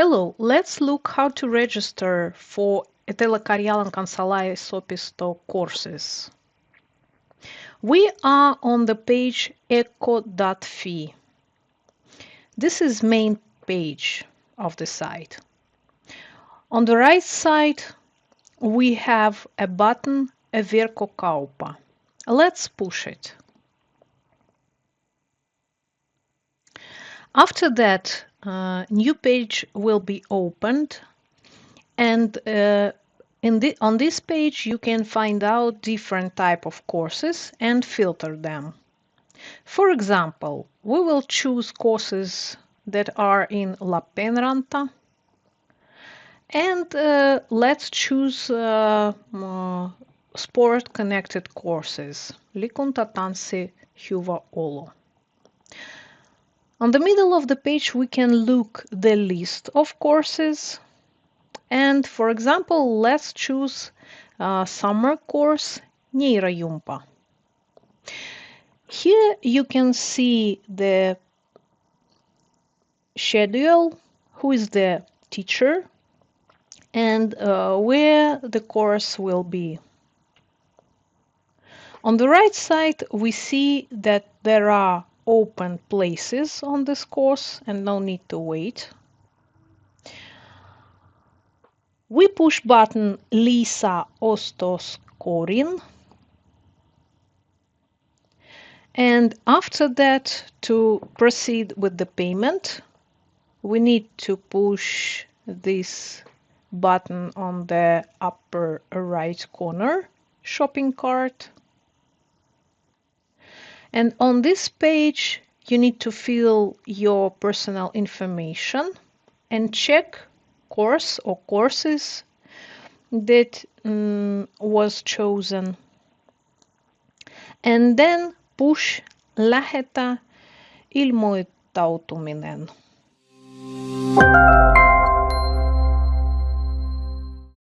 Hello, let's look how to register for EKKO-opisto courses. We are on the page EKKO.fi. This is main page of the site. On the right side, we have a button Verko Kaupa. Let's push it. After that, new page will be opened, and on this page you can find out different type of courses and filter them. For example, we will choose courses that are in Lappeenranta, and let's choose sport connected courses, Liikunta, tanssi, hyvä olo. On the middle of the page we can look the list of courses, and for example let's choose summer course Neirajumpa. Here you can see the schedule, who is the teacher, and where the course will be. On the right side we see that there are open places on this course and no need to wait. We push button Lisa Ostos Korin, and after that, to proceed with the payment, we need to push this button on the upper right corner, shopping cart. And on this page, you need to fill your personal information and check course or courses that was chosen. And then push Lähetä ilmoittautuminen.